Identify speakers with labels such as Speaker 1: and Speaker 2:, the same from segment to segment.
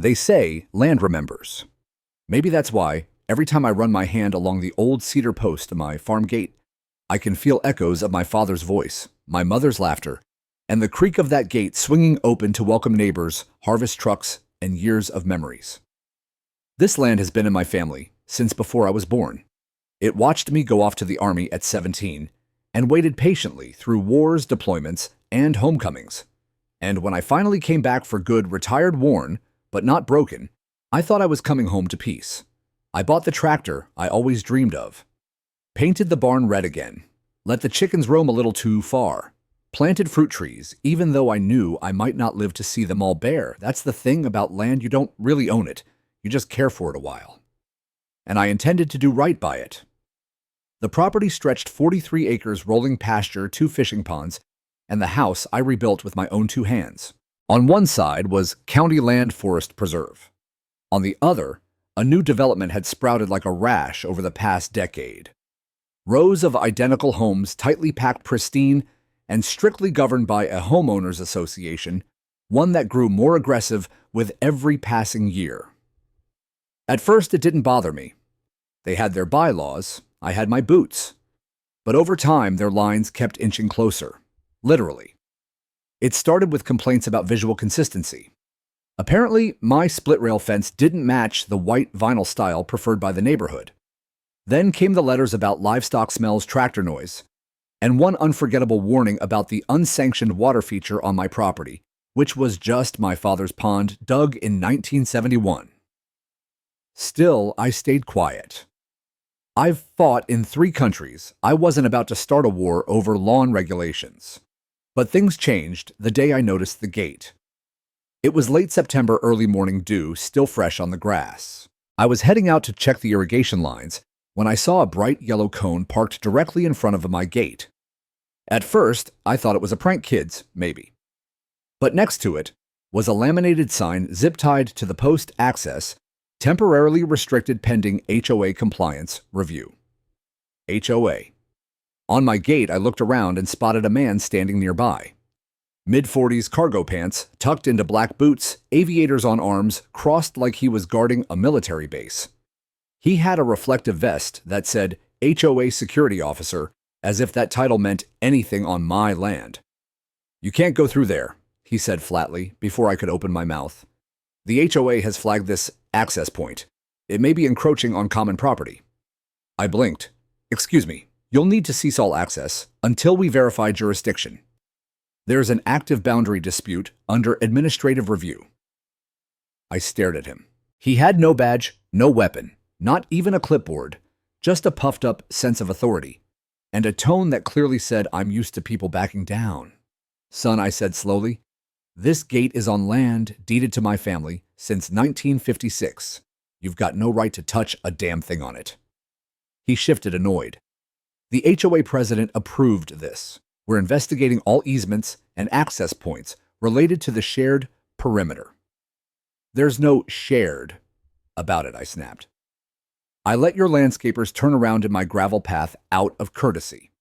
Speaker 1: They say land remembers. Maybe that's why, every time I run my hand along the old cedar post of my farm gate, I can feel echoes of my father's voice, my mother's laughter, and the creak of that gate swinging open to welcome neighbors, harvest trucks, and years of memories. This land has been in my family since before I was born. It watched me go off to the army at 17 and waited patiently through wars, deployments, and homecomings. And when I finally came back for good, retired worn, but not broken, I thought I was coming home to peace. I bought the tractor I always dreamed of, painted the barn red again, let the chickens roam a little too far, planted fruit trees, even though I knew I might not live to see them all bear. That's the thing about land, you don't really own it, you just care for it a while. And I intended to do right by it. The property stretched 43 acres rolling pasture, 2 fishing ponds, and the house I rebuilt with my own 2 hands. On one side was County Land Forest Preserve. On the other, a new development had sprouted like a rash over the past decade. Rows of identical homes, tightly packed, pristine, and strictly governed by a homeowners association, one that grew more aggressive with every passing year. At first, it didn't bother me. They had their bylaws, I had my boots. But over time, their lines kept inching closer, literally. It started with complaints about visual consistency. Apparently, my split-rail fence didn't match the white vinyl style preferred by the neighborhood. Then came the letters about livestock smells, tractor noise, and one unforgettable warning about the unsanctioned water feature on my property, which was just my father's pond dug in 1971. Still, I stayed quiet. I've fought in 3 countries. I wasn't about to start a war over lawn regulations. But things changed the day I noticed the gate. It was late September, early morning dew, still fresh on the grass. I was heading out to check the irrigation lines when I saw a bright yellow cone parked directly in front of my gate. At first, I thought it was a prank, kids, maybe. But next to it was a laminated sign zip-tied to the post: access, temporarily restricted pending HOA compliance review. HOA. On my gate, I looked around and spotted a man standing nearby. Mid-40s cargo pants, tucked into black boots, aviators on arms, crossed like he was guarding a military base. He had a reflective vest that said HOA Security Officer, as if that title meant anything on my land. "You can't go through there," he said flatly before I could open my mouth. "The HOA has flagged this access point. It may be encroaching on common property." I blinked. "Excuse me, you'll need to cease all access until we verify jurisdiction. There's an active boundary dispute under administrative review." I stared at him. He had no badge, no weapon, not even a clipboard, just a puffed-up sense of authority, and a tone that clearly said, "I'm used to people backing down." "Son," I said slowly, "this gate is on land deeded to my family since 1956. You've got no right to touch a damn thing on it." He shifted, annoyed. "The HOA president approved this. We're investigating all easements and access points related to the shared perimeter." "There's no shared about it," I snapped. "I let your landscapers turn around in my gravel path out of courtesy.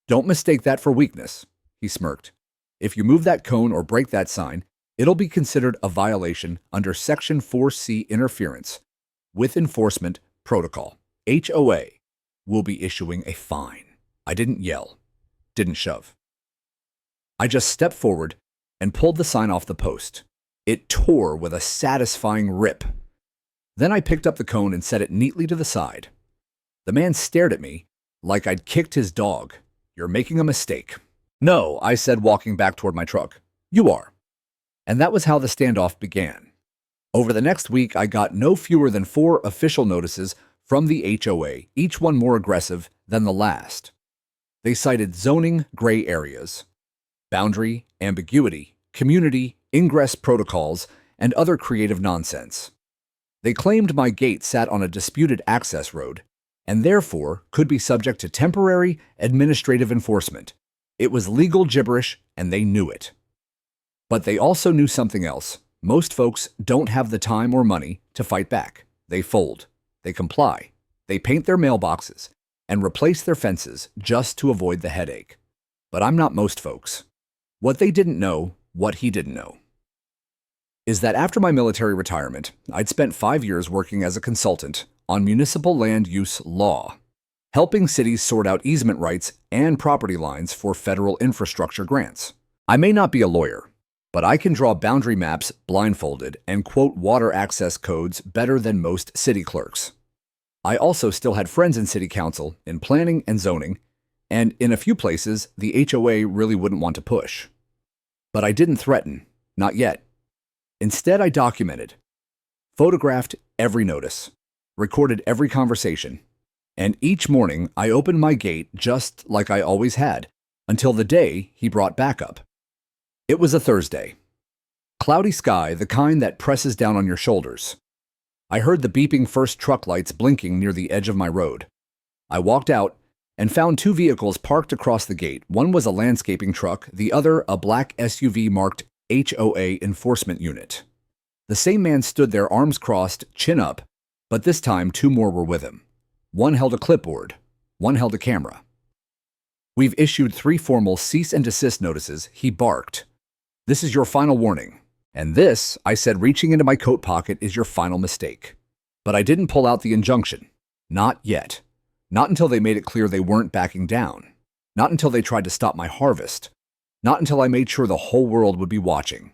Speaker 1: Don't mistake that for weakness," he smirked. "If you move that cone or break that sign, it'll be considered a violation under Section 4C interference with enforcement protocol. HOA will be issuing a fine." I didn't yell, didn't shove. I just stepped forward and pulled the sign off the post. It tore with a satisfying rip. Then I picked up the cone and set it neatly to the side. The man stared at me like I'd kicked his dog. "You're making a mistake." "No," I said, walking back toward my truck. "You are." And that was how the standoff began. Over the next week, I got no fewer than 4 official notices from the HOA, each one more aggressive than the last. They cited zoning gray areas, boundary ambiguity, community ingress protocols, and other creative nonsense. They claimed my gate sat on a disputed access road and therefore could be subject to temporary administrative enforcement. It was legal gibberish, and they knew it. But they also knew something else. Most folks don't have the time or money to fight back. They fold. They comply. They paint their mailboxes and replace their fences just to avoid the headache. But I'm not most folks. What they didn't know, what he didn't know. is that after my military retirement, I'd spent 5 years working as a consultant on municipal land use law, helping cities sort out easement rights and property lines for federal infrastructure grants. I may not be a lawyer, but I can draw boundary maps blindfolded and quote water access codes better than most city clerks. I also still had friends in city council, in planning and zoning, and in a few places, the HOA really wouldn't want to push. But I didn't threaten, not yet. Instead, I documented, photographed every notice, recorded every conversation, and each morning I opened my gate just like I always had, until the day he brought backup. It was a Thursday. Cloudy sky, the kind that presses down on your shoulders. I heard the beeping first truck lights blinking near the edge of my road. I walked out and found two vehicles parked across the gate. One was a landscaping truck, the other a black SUV marked HOA Enforcement Unit. The same man stood there, arms crossed, chin up, but this time 2 more were with him. One held a clipboard, one held a camera. "We've issued 3 formal cease and desist notices," he barked. "This is your final warning. And this," I said, reaching into my coat pocket, "is your final mistake." But I didn't pull out the injunction. Not yet. Not until they made it clear they weren't backing down. Not until they tried to stop my harvest. Not until I made sure the whole world would be watching.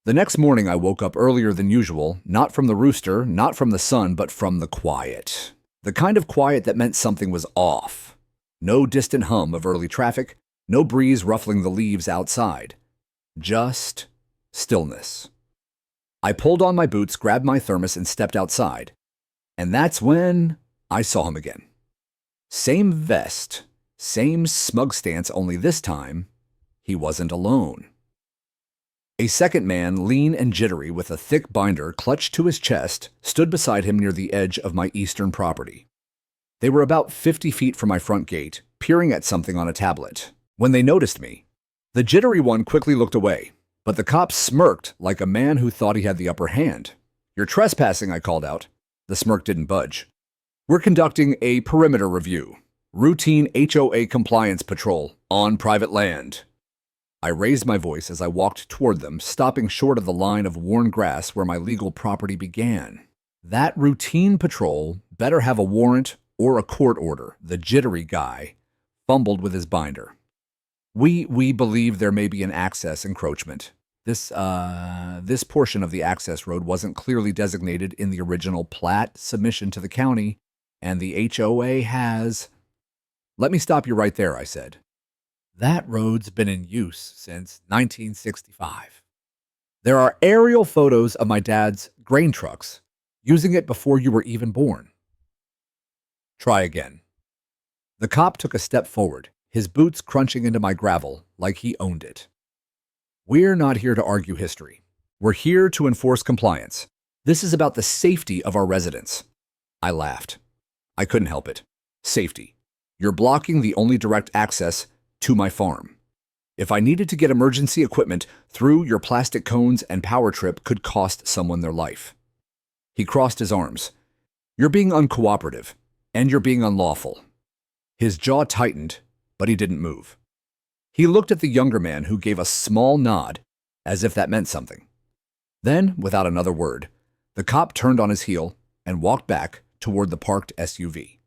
Speaker 1: The next morning I woke up earlier than usual, not from the rooster, not from the sun, but from the quiet. The kind of quiet that meant something was off. No distant hum of early traffic, no breeze ruffling the leaves outside. Just stillness. I pulled on my boots, grabbed my thermos, and stepped outside. And that's when I saw him again. Same vest, same smug stance, only this time, he wasn't alone. A second man, lean and jittery, with a thick binder clutched to his chest, stood beside him near the edge of my eastern property. They were about 50 feet from my front gate, peering at something on a tablet. When they noticed me, the jittery one quickly looked away, but the cop smirked like a man who thought he had the upper hand. "You're trespassing," I called out. The smirk didn't budge. "We're conducting a perimeter review. Routine HOA compliance patrol on private land." I raised my voice as I walked toward them, stopping short of the line of worn grass where my legal property began. That routine patrol better have a warrant or a court order. The jittery guy fumbled with his binder. We believe there may be an access encroachment. This portion of the access road wasn't clearly designated in the original plat submission to the county, and the HOA has..." "Let me stop you right there," I said. "That road's been in use since 1965. There are aerial photos of my dad's grain trucks using it before you were even born." "Try again." The cop took a step forward, his boots crunching into my gravel like he owned it. "We're not here to argue history. We're here to enforce compliance. This is about the safety of our residents." I laughed. I couldn't help it. Safety. You're blocking the only direct access to my farm. If I needed to get emergency equipment through, your plastic cones and power trip could cost someone their life. He crossed his arms. "You're being uncooperative, and you're being unlawful." His jaw tightened, but he didn't move. He looked at the younger man, who gave a small nod, as if that meant something. Then, without another word, the cop turned on his heel and walked back toward the parked SUV.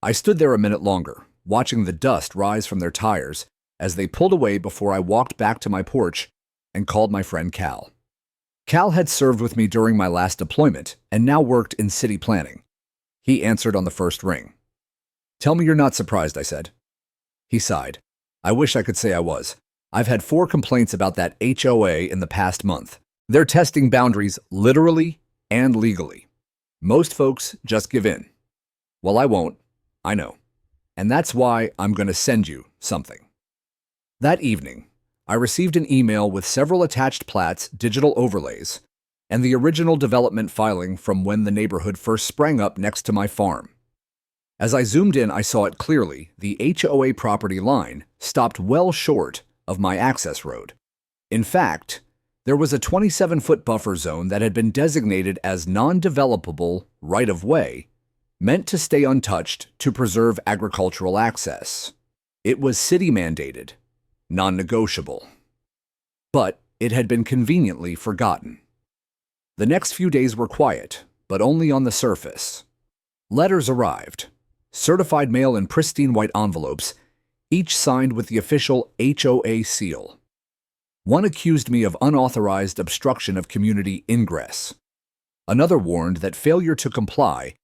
Speaker 1: I stood there a minute longer, watching the dust rise from their tires as they pulled away before I walked back to my porch and called my friend Cal. Cal had served with me during my last deployment and now worked in city planning. He answered on the first ring. "Tell me you're not surprised," I said. He sighed. "I wish I could say I was. I've had 4 complaints about that HOA in the past month. They're testing boundaries literally and legally. Most folks just give in. Well, I won't. I know. And that's why I'm going to send you something." That evening, I received an email with several attached plats, digital overlays, and the original development filing from when the neighborhood first sprang up next to my farm. As I zoomed in, I saw it clearly. The HOA property line stopped well short of my access road. In fact, there was a 27-foot buffer zone that had been designated as non-developable right-of-way, meant to stay untouched to preserve agricultural access. It was city-mandated, non-negotiable. But it had been conveniently forgotten. The next few days were quiet, but only on the surface. Letters arrived, certified mail in pristine white envelopes, each signed with the official HOA seal. One accused me of unauthorized obstruction of community ingress. Another warned that failure to comply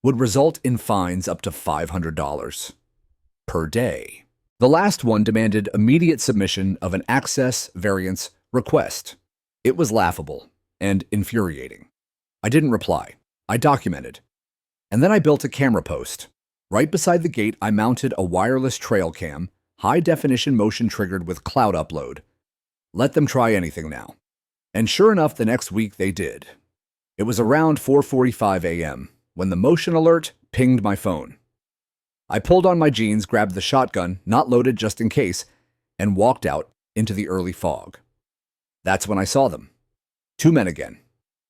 Speaker 1: would result in fines up to $500 per day. The last one demanded immediate submission of an access variance request. It was laughable and infuriating. I didn't reply. I documented. And then I built a camera post. Right beside the gate, I mounted a wireless trail cam, high-definition motion triggered with cloud upload. Let them try anything now. And sure enough, the next week they did. It was around 4:45 a.m. when the motion alert pinged my phone. I pulled on my jeans, grabbed the shotgun, not loaded just in case, and walked out into the early fog. That's when I saw them. Two men again.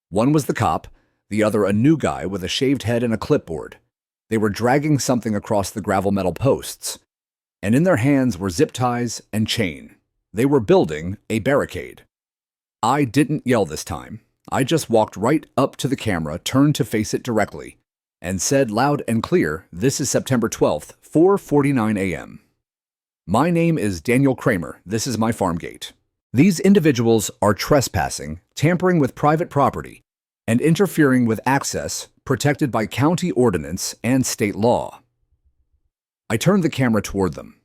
Speaker 1: One was the cop, the other a new guy with a shaved head and a clipboard. They were dragging something across the gravel metal posts, and in their hands were zip ties and chain. They were building a barricade. I didn't yell this time. I just walked right up to the camera, turned to face it directly, and said loud and clear, "This is September 12th, 4:49 a.m. My name is Daniel Kramer. This is my farm gate. These individuals are trespassing, tampering with private property, and interfering with access protected by county ordinance and state law." I turned the camera toward them.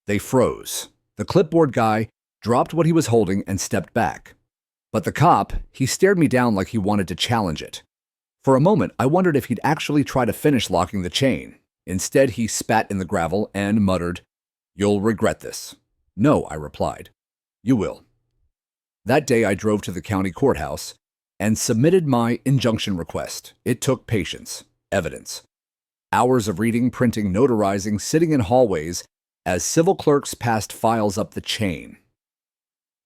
Speaker 1: They froze. The clipboard guy dropped what he was holding and stepped back. But the cop, he stared me down like he wanted to challenge it. For a moment, I wondered if he'd actually try to finish locking the chain. Instead, he spat in the gravel and muttered, "You'll regret this." "No," I replied. "You will." That day, I drove to the county courthouse and submitted my injunction request. It took patience, evidence, hours of reading, printing, notarizing, sitting in hallways as civil clerks passed files up the chain.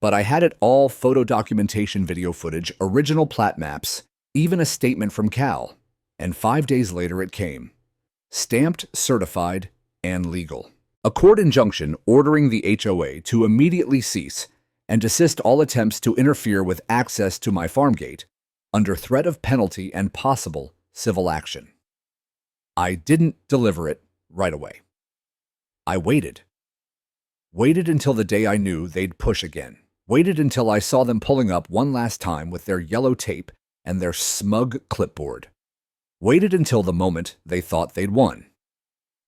Speaker 1: But I had it all: photo documentation, video footage, original plat maps, even a statement from Cal. And 5 days later it came. Stamped, certified, and legal. A court injunction ordering the HOA to immediately cease and desist all attempts to interfere with access to my farm gate under threat of penalty and possible civil action. I didn't deliver it right away. I waited. Waited until the day I knew they'd push again. Waited until I saw them pulling up one last time with their yellow tape and their smug clipboard. Waited until the moment they thought they'd won.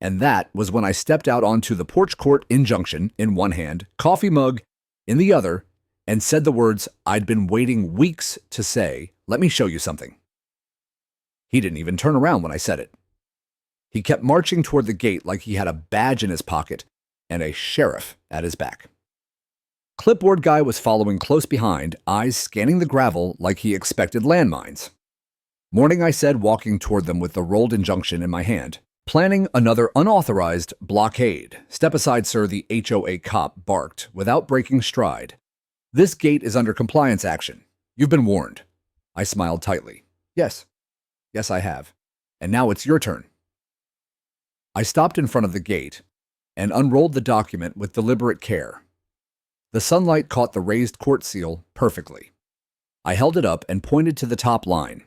Speaker 1: And that was when I stepped out onto the porch court injunction in one hand, coffee mug in the other, and said the words I'd been waiting weeks to say, "Let me show you something." He didn't even turn around when I said it. He kept marching toward the gate like he had a badge in his pocket and a sheriff at his back. Clipboard guy was following close behind, eyes scanning the gravel like he expected landmines. "Morning," I said, walking toward them with the rolled injunction in my hand. "Planning another unauthorized blockade." "Step aside, sir," the HOA cop barked without breaking stride. "This gate is under compliance action. You've been warned." I smiled tightly. Yes, I have. And now it's your turn." I stopped in front of the gate and unrolled the document with deliberate care. The sunlight caught the raised court seal perfectly. I held it up and pointed to the top line.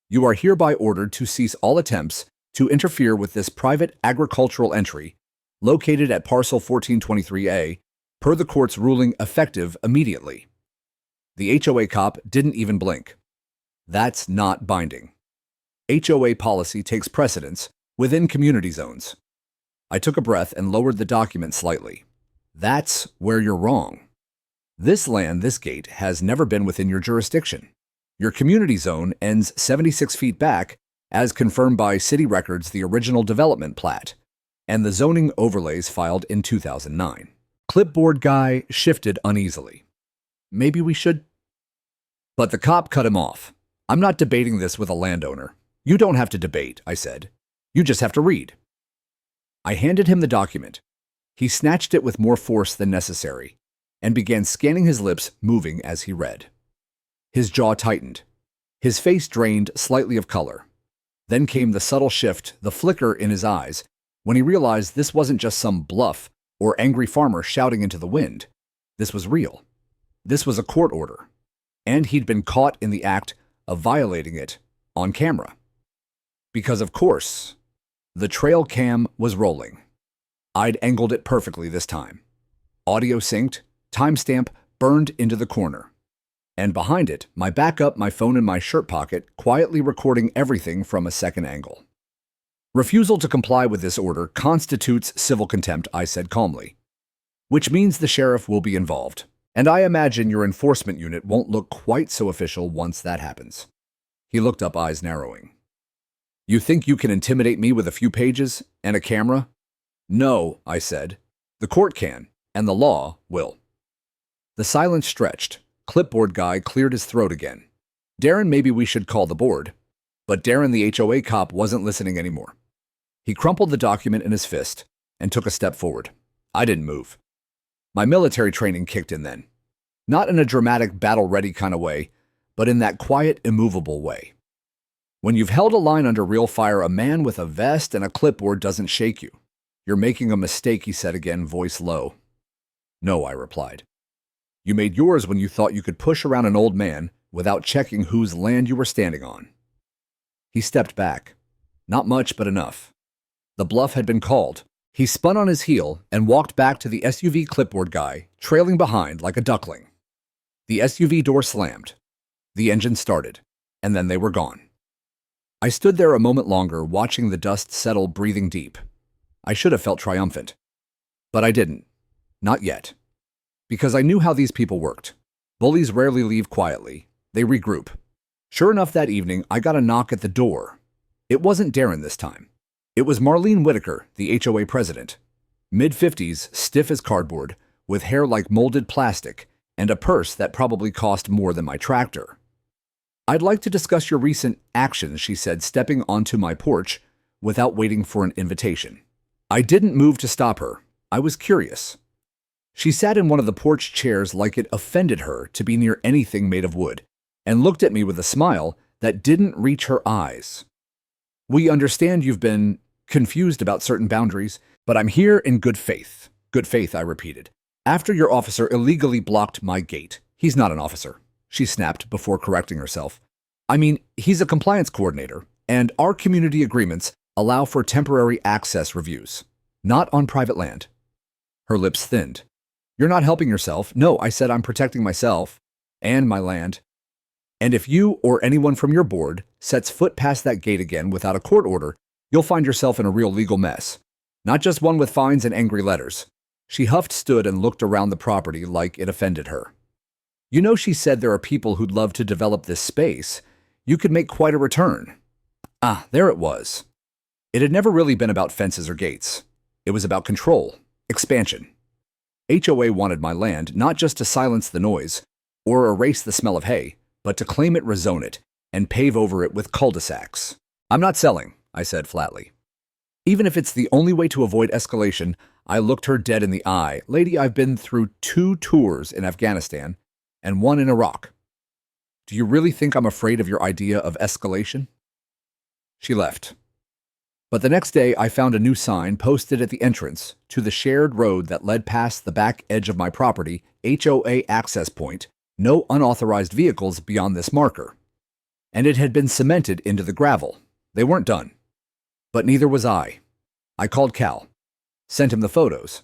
Speaker 1: "You are hereby ordered to cease all attempts to interfere with this private agricultural entry located at parcel 1423A, per the court's ruling effective immediately." The HOA cop didn't even blink. That's not binding. HOA policy takes precedence within community zones. I took a breath and lowered the document slightly. "That's where you're wrong. This land, this gate, has never been within your jurisdiction. Your community zone ends 76 feet back, as confirmed by city records, the original development plat, and the zoning overlays filed in 2009. Clipboard guy shifted uneasily. "Maybe we should..." But the cop cut him off. "I'm not debating this with a landowner." "You don't have to debate," I said. "You just have to read." I handed him the document. He snatched it with more force than necessary and began scanning his lips, moving as he read. His jaw tightened. His face drained slightly of color. Then came the subtle shift, the flicker in his eyes, when he realized this wasn't just some bluff or angry farmer shouting into the wind. This was real. This was a court order. And he'd been caught in the act of violating it on camera. Because, of course, the trail cam was rolling. I'd angled it perfectly this time. Audio synced, timestamp burned into the corner. And behind it, my backup, my phone in my shirt pocket, quietly recording everything from a second angle. Refusal to comply with this order constitutes civil contempt, I said calmly, which means the sheriff will be involved. And I imagine your enforcement unit won't look quite so official once that happens. He looked up, eyes narrowing. You think you can intimidate me with a few pages and a camera? No, I said. The court can, and the law will. The silence stretched. Clipboard guy cleared his throat again. Darren, maybe we should call the board. But Darren, the HOA cop, wasn't listening anymore. He crumpled the document in his fist and took a step forward. I didn't move. My military training kicked in then. Not in a dramatic, battle-ready kind of way, but in that quiet, immovable way. When you've held a line under real fire, a man with a vest and a clipboard doesn't shake you. You're making a mistake, he said again, voice low. No, I replied. You made yours when you thought you could push around an old man without checking whose land you were standing on. He stepped back. Not much, but enough. The bluff had been called. He spun on his heel and walked back to the SUV clipboard guy, trailing behind like a duckling. The SUV door slammed. The engine started, and then they were gone. I stood there a moment longer, watching the dust settle, breathing deep. I should have felt triumphant. But I didn't. Not yet. Because I knew how these people worked. Bullies rarely leave quietly. They regroup. Sure enough, that evening, I got a knock at the door. It wasn't Darren this time. It was Marlene Whitaker, the HOA president. Mid-50s, stiff as cardboard, with hair like molded plastic, and a purse that probably cost more than my tractor. I'd like to discuss your recent actions, she said, stepping onto my porch without waiting for an invitation. I didn't move to stop her. I was curious. She sat in one of the porch chairs like it offended her to be near anything made of wood, and looked at me with a smile that didn't reach her eyes. We understand you've been confused about certain boundaries, but I'm here in good faith. Good faith, I repeated. After your officer illegally blocked my gate. He's not an officer, she snapped before correcting herself. I mean, he's a compliance coordinator, and our community agreements allow for temporary access reviews, not on private land. Her lips thinned. You're not helping yourself. No, I said, I'm protecting myself and my land. And if you or anyone from your board sets foot past that gate again without a court order, you'll find yourself in a real legal mess. Not just one with fines and angry letters. She huffed, stood, and looked around the property like it offended her. You know, she said, there are people who'd love to develop this space. You could make quite a return. Ah, there it was. It had never really been about fences or gates. It was about control, expansion. HOA wanted my land not just to silence the noise or erase the smell of hay, but to claim it, rezone it, and pave over it with cul-de-sacs. I'm not selling, I said flatly. Even if it's the only way to avoid escalation, I looked her dead in the eye. Lady, I've been through 2 tours in Afghanistan and 1 in Iraq. Do you really think I'm afraid of your idea of escalation? She left. But the next day, I found a new sign posted at the entrance to the shared road that led past the back edge of my property, HOA access point, no unauthorized vehicles beyond this marker. And it had been cemented into the gravel. They weren't done. But neither was I. I called Cal, sent him the photos,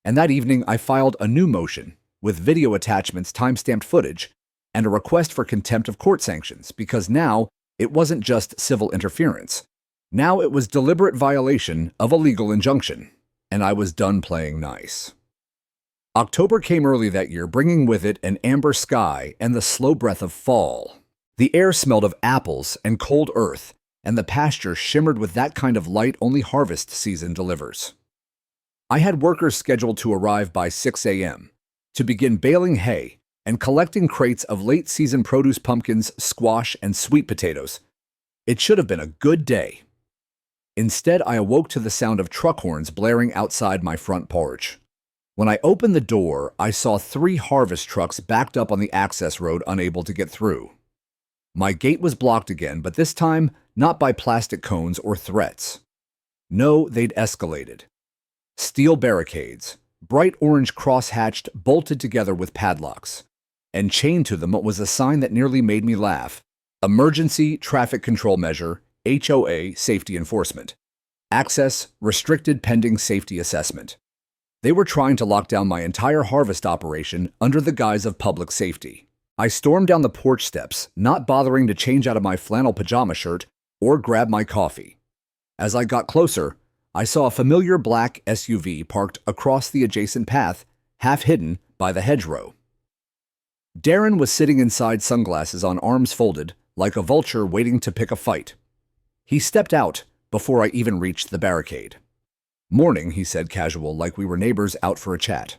Speaker 1: and that evening I filed a new motion with video attachments, timestamped footage, and a request for contempt of court sanctions, because now it wasn't just civil interference. Now it was deliberate violation of a legal injunction, and I was done playing nice. October came early that year, bringing with it an amber sky and the slow breath of fall. The air smelled of apples and cold earth, and the pasture shimmered with that kind of light only harvest season delivers. I had workers scheduled to arrive by 6 a.m. to begin baling hay and collecting crates of late-season produce, pumpkins, squash, and sweet potatoes. It should have been a good day. Instead, I awoke to the sound of truck horns blaring outside my front porch. When I opened the door, I saw 3 harvest trucks backed up on the access road, unable to get through. My gate was blocked again, but this time not by plastic cones or threats. No, they'd escalated. Steel barricades, bright orange cross-hatched, bolted together with padlocks. And chained to them was a sign that nearly made me laugh. Emergency Traffic Control Measure, HOA Safety Enforcement. Access restricted pending safety assessment. They were trying to lock down my entire harvest operation under the guise of public safety. I stormed down the porch steps, not bothering to change out of my flannel pajama shirt or grab my coffee. As I got closer, I saw a familiar black SUV parked across the adjacent path, half hidden by the hedgerow. Darren was sitting inside, sunglasses on, arms folded, like a vulture waiting to pick a fight. He stepped out before I even reached the barricade. "Morning," he said, casual, like we were neighbors out for a chat.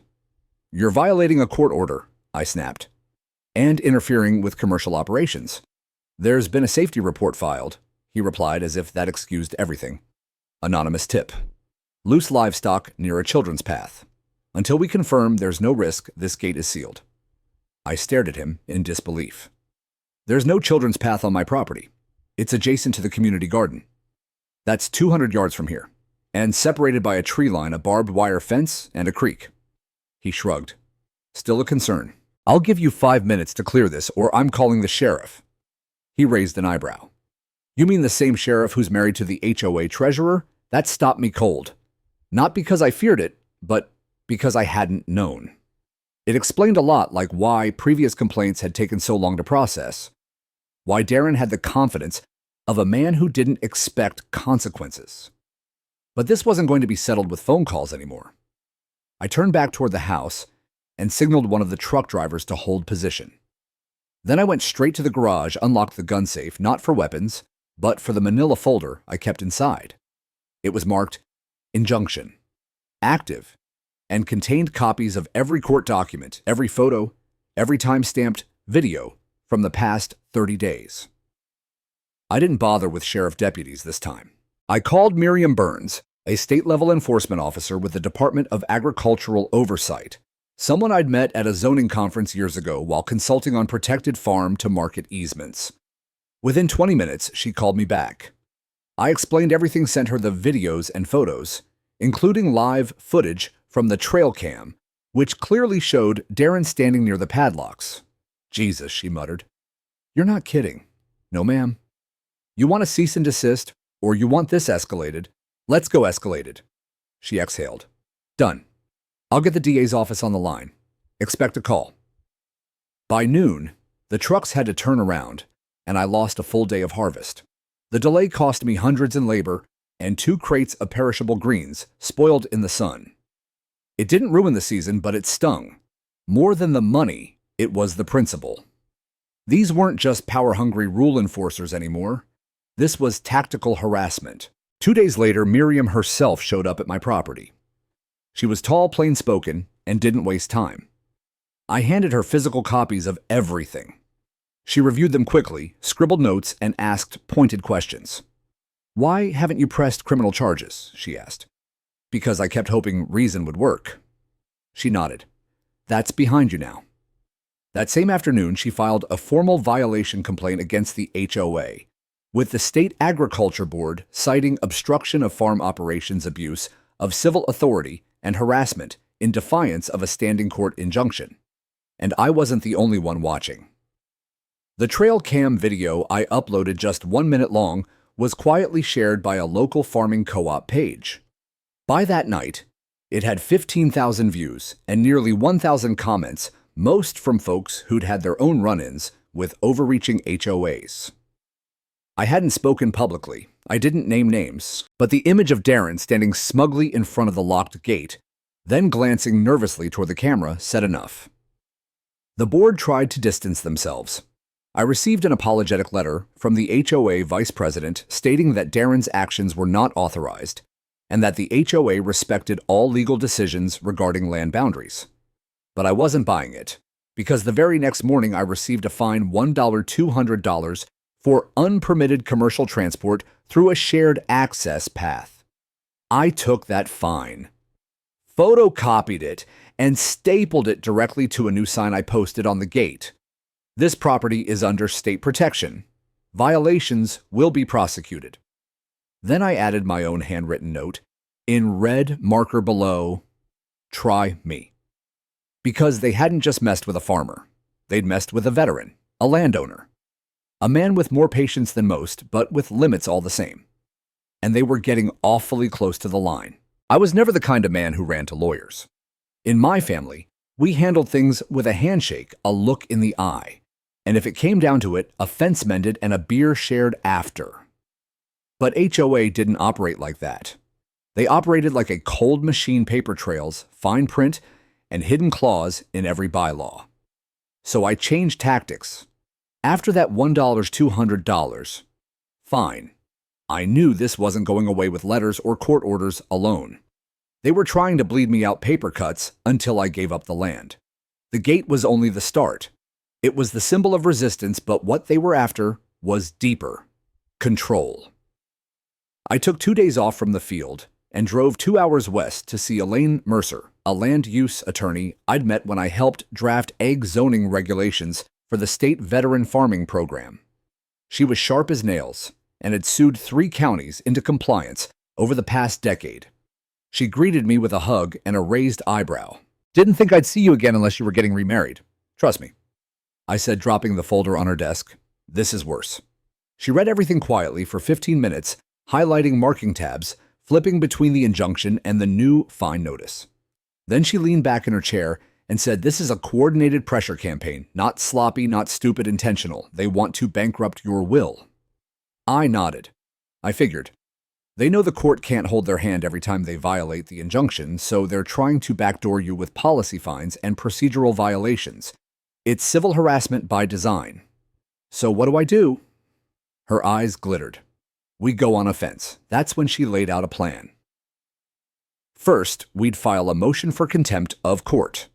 Speaker 1: "You're violating a court order," I snapped, "and interfering with commercial operations." "There's been a safety report filed," he replied, as if that excused everything. Anonymous tip. Loose livestock near a children's path. Until we confirm there's no risk, this gate is sealed. I stared at him in disbelief. "There's no children's path on my property. It's adjacent to the community garden. That's 200 yards from here, and separated by a tree line, a barbed wire fence, and a creek." He shrugged. "Still a concern. I'll give you 5 minutes to clear this, or I'm calling the sheriff." He raised an eyebrow. "You mean the same sheriff who's married to the HOA treasurer?" That stopped me cold. Not because I feared it, but because I hadn't known. It explained a lot, like why previous complaints had taken so long to process, why Darren had the confidence of a man who didn't expect consequences. But this wasn't going to be settled with phone calls anymore. I turned back toward the house and signaled one of the truck drivers to hold position. Then I went straight to the garage, unlocked the gun safe, not for weapons, but for the manila folder I kept inside. It was marked Injunction, active, and contained copies of every court document, every photo, every time-stamped video from the past 30 days. I didn't bother with sheriff deputies this time. I called Miriam Burns, a state-level enforcement officer with the Department of Agricultural Oversight, someone I'd met at a zoning conference years ago while consulting on protected farm-to-market easements. Within 20 minutes, she called me back. I explained everything, sent her the videos and photos, including live footage from the trail cam, which clearly showed Darren standing near the padlocks. "Jesus," she muttered. "You're not kidding." "No, ma'am." "You want a cease and desist, or you want this escalated? Let's go escalated." She exhaled. "Done. I'll get the DA's office on the line. Expect a call." By noon, the trucks had to turn around, and I lost a full day of harvest. The delay cost me hundreds in labor and 2 crates of perishable greens spoiled in the sun. It didn't ruin the season, but it stung. More than the money, it was the principle. These weren't just power-hungry rule enforcers anymore. This was tactical harassment. 2 days later, Miriam herself showed up at my property. She was tall, plain-spoken, and didn't waste time. I handed her physical copies of everything. She reviewed them quickly, scribbled notes, and asked pointed questions. "Why haven't you pressed criminal charges?" she asked. "Because I kept hoping reason would work." She nodded. "That's behind you now." That same afternoon, she filed a formal violation complaint against the HOA, with the State Agriculture Board citing obstruction of farm operations, abuse of civil authority, and harassment in defiance of a standing court injunction. And I wasn't the only one watching. The trail cam video I uploaded, just 1 minute long, was quietly shared by a local farming co-op page. By that night, it had 15,000 views and nearly 1,000 comments, most from folks who'd had their own run-ins with overreaching HOAs. I hadn't spoken publicly. I didn't name names, but the image of Darren standing smugly in front of the locked gate, then glancing nervously toward the camera, said enough. The board tried to distance themselves. I received an apologetic letter from the HOA vice president stating that Darren's actions were not authorized and that the HOA respected all legal decisions regarding land boundaries. But I wasn't buying it, because the very next morning I received a fine $1,200 for unpermitted commercial transport through a shared access path. I took that fine, photocopied it, and stapled it directly to a new sign I posted on the gate. "This property is under state protection. Violations will be prosecuted." Then I added my own handwritten note in red marker below, "Try me." Because they hadn't just messed with a farmer. They'd messed with a veteran, a landowner. A man with more patience than most, but with limits all the same. And they were getting awfully close to the line. I was never the kind of man who ran to lawyers. In my family, we handled things with a handshake, a look in the eye, and if it came down to it, a fence mended and a beer shared after. But HOA didn't operate like that. They operated like a cold machine, paper trails, fine print, and hidden clause in every bylaw. So I changed tactics. After that $1, $200, fine. I knew this wasn't going away with letters or court orders alone. They were trying to bleed me out paper cuts until I gave up the land. The gate was only the start. It was the symbol of resistance, but what they were after was deeper. Control. I took 2 days off from the field and drove 2 hours west to see Elaine Mercer, a land use attorney I'd met when I helped draft egg zoning regulations for the state veteran farming program. She was sharp as nails and had sued 3 counties into compliance over the past decade. She greeted me with a hug and a raised eyebrow. "Didn't think I'd see you again unless you were getting remarried. Trust me," I said, dropping the folder on her desk. "This is worse." She read everything quietly for 15 minutes, highlighting marking tabs, flipping between the injunction and the new fine notice. Then she leaned back in her chair and said, "This is a coordinated pressure campaign, not sloppy, not stupid, intentional. They want to bankrupt your will." I nodded. I figured. They know the court can't hold their hand every time they violate the injunction, so they're trying to backdoor you with policy fines and procedural violations. It's civil harassment by design. So what do? Her eyes glittered. We go on offense. That's when she laid out a plan. First, we'd file a motion for contempt of court,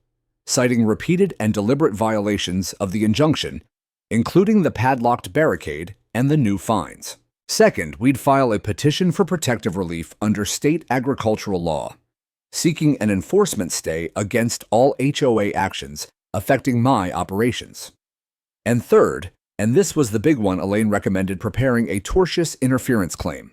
Speaker 1: citing repeated and deliberate violations of the injunction, including the padlocked barricade and the new fines. Second, we'd file a petition for protective relief under state agricultural law, seeking an enforcement stay against all HOA actions affecting my operations. And third, and this was the big one, Elaine recommended preparing a tortious interference claim.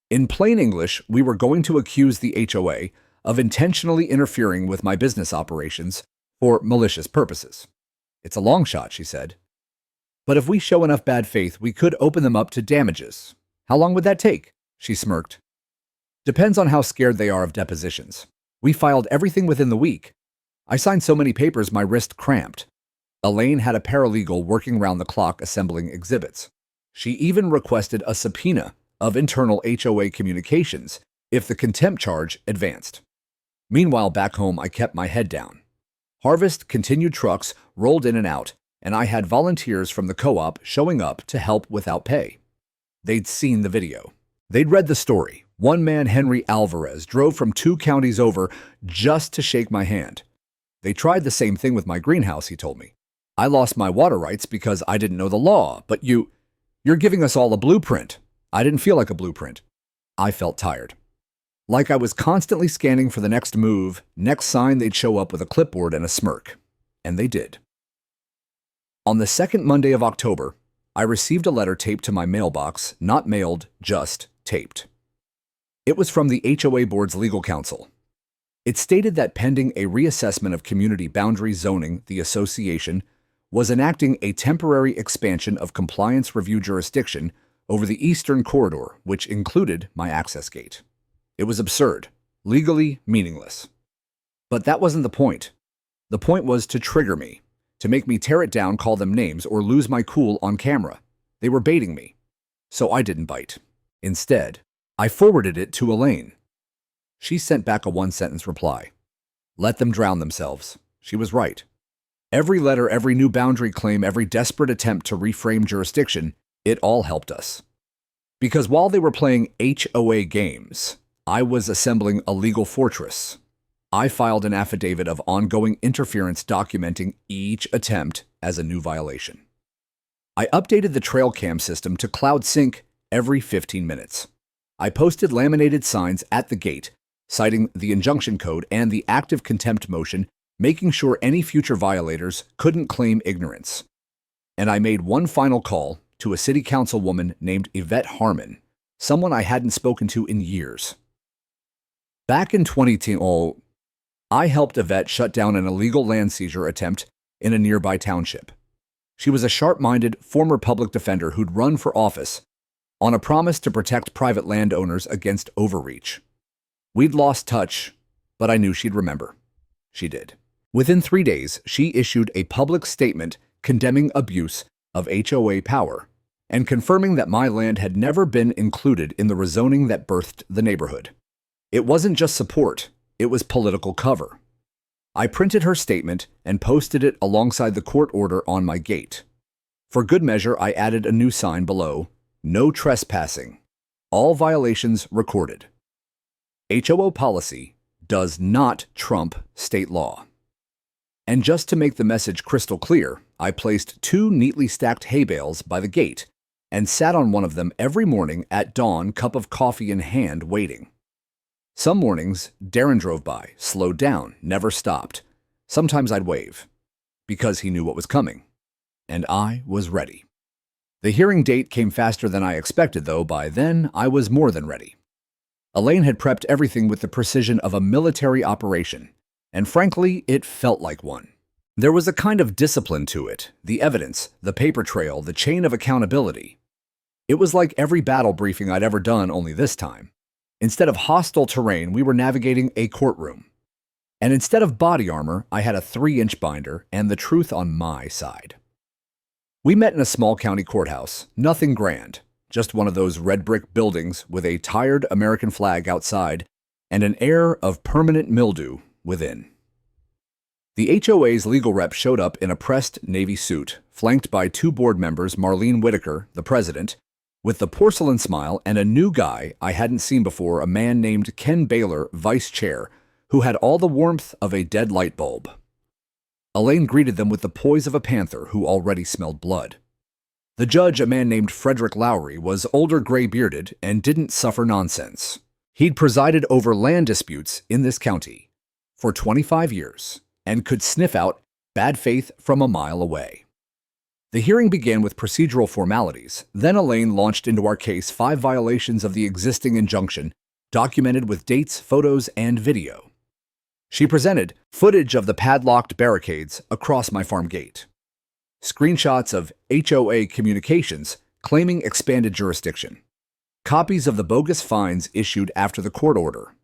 Speaker 1: In plain English, we were going to accuse the HOA of intentionally interfering with my business operations for malicious purposes. It's a long shot, she said. But if we show enough bad faith, we could open them up to damages. How long would that take? She smirked. Depends on how scared they are of depositions. We filed everything within the week. I signed so many papers my wrist cramped. Elaine had a paralegal working round the clock assembling exhibits. She even requested a subpoena of internal HOA communications if the contempt charge advanced. Meanwhile, back home, I kept my head down. Harvest continued, trucks rolled in and out, and I had volunteers from the co-op showing up to help without pay. They'd seen the video. They'd read the story. One man, Henry Alvarez, drove from 2 counties over just to shake my hand. They tried the same thing with my greenhouse, he told me. I lost my water rights because I didn't know the law, but you're giving us all a blueprint. I didn't feel like a blueprint. I felt tired. Like I was constantly scanning for the next move, next sign they'd show up with a clipboard and a smirk. And they did. On the second Monday of October, I received a letter taped to my mailbox, not mailed, just taped. It was from the HOA Board's legal counsel. It stated that pending a reassessment of community boundary zoning, the association was enacting a temporary expansion of compliance review jurisdiction over the eastern corridor, which included my access gate. It was absurd, legally meaningless. But that wasn't the point. The point was to trigger me, to make me tear it down, call them names, or lose my cool on camera. They were baiting me. So I didn't bite. Instead, I forwarded it to Elaine. She sent back a 1-sentence reply. Let them drown themselves. She was right. Every letter, every new boundary claim, every desperate attempt to reframe jurisdiction, it all helped us. Because while they were playing HOA games, I was assembling a legal fortress. I filed an affidavit of ongoing interference documenting each attempt as a new violation. I updated the trail cam system to cloud sync every 15 minutes. I posted laminated signs at the gate, citing the injunction code and the active contempt motion, making sure any future violators couldn't claim ignorance. And I made one final call to a city councilwoman named Yvette Harmon, someone I hadn't spoken to in years. Back in 2010, I helped Yvette shut down an illegal land seizure attempt in a nearby township. She was a sharp-minded former public defender who'd run for office on a promise to protect private landowners against overreach. We'd lost touch, but I knew she'd remember. She did. Within 3 days, she issued a public statement condemning abuse of HOA power and confirming that my land had never been included in the rezoning that birthed the neighborhood. It wasn't just support, it was political cover. I printed her statement and posted it alongside the court order on my gate. For good measure, I added a new sign below, "No trespassing. All violations recorded." HOA policy does not trump state law. And just to make the message crystal clear, I placed 2 neatly stacked hay bales by the gate and sat on one of them every morning at dawn, cup of coffee in hand, waiting. Some mornings, Darren drove by, slowed down, never stopped. Sometimes I'd wave, because he knew what was coming. And I was ready. The hearing date came faster than I expected, though by then I was more than ready. Elaine had prepped everything with the precision of a military operation, and frankly, it felt like one. There was a kind of discipline to it, the evidence, the paper trail, the chain of accountability. It was like every battle briefing I'd ever done, only this time. Instead of hostile terrain, we were navigating a courtroom. And instead of body armor, I had a 3-inch binder and the truth on my side. We met in a small county courthouse, nothing grand, just one of those red brick buildings with a tired American flag outside and an air of permanent mildew within. The HOA's legal rep showed up in a pressed navy suit, flanked by 2 board members, Marlene Whitaker, the president, with the porcelain smile, and a new guy I hadn't seen before, a man named Ken Baylor, vice chair, who had all the warmth of a dead light bulb. Elaine greeted them with the poise of a panther who already smelled blood. The judge, a man named Frederick Lowry, was older, gray-bearded, and didn't suffer nonsense. He'd presided over land disputes in this county for 25 years and could sniff out bad faith from a mile away. The hearing began with procedural formalities. Then Elaine launched into our case 5 violations of the existing injunction, documented with dates, photos, and video. She presented footage of the padlocked barricades across my farm gate, screenshots of HOA communications claiming expanded jurisdiction, copies of the bogus fines issued after the court order,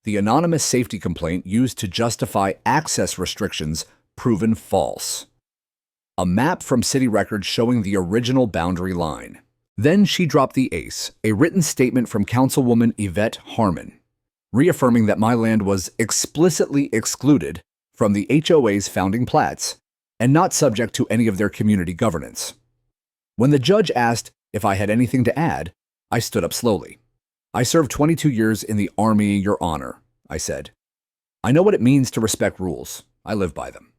Speaker 1: the anonymous safety complaint used to justify access restrictions proven false, a map from city records showing the original boundary line. Then she dropped the ace, a written statement from Councilwoman Yvette Harmon, reaffirming that my land was explicitly excluded from the HOA's founding plats and not subject to any of their community governance. When the judge asked if I had anything to add, I stood up slowly. "I served 22 years in the Army, Your Honor," I said. "I know what it means to respect rules. I live by them.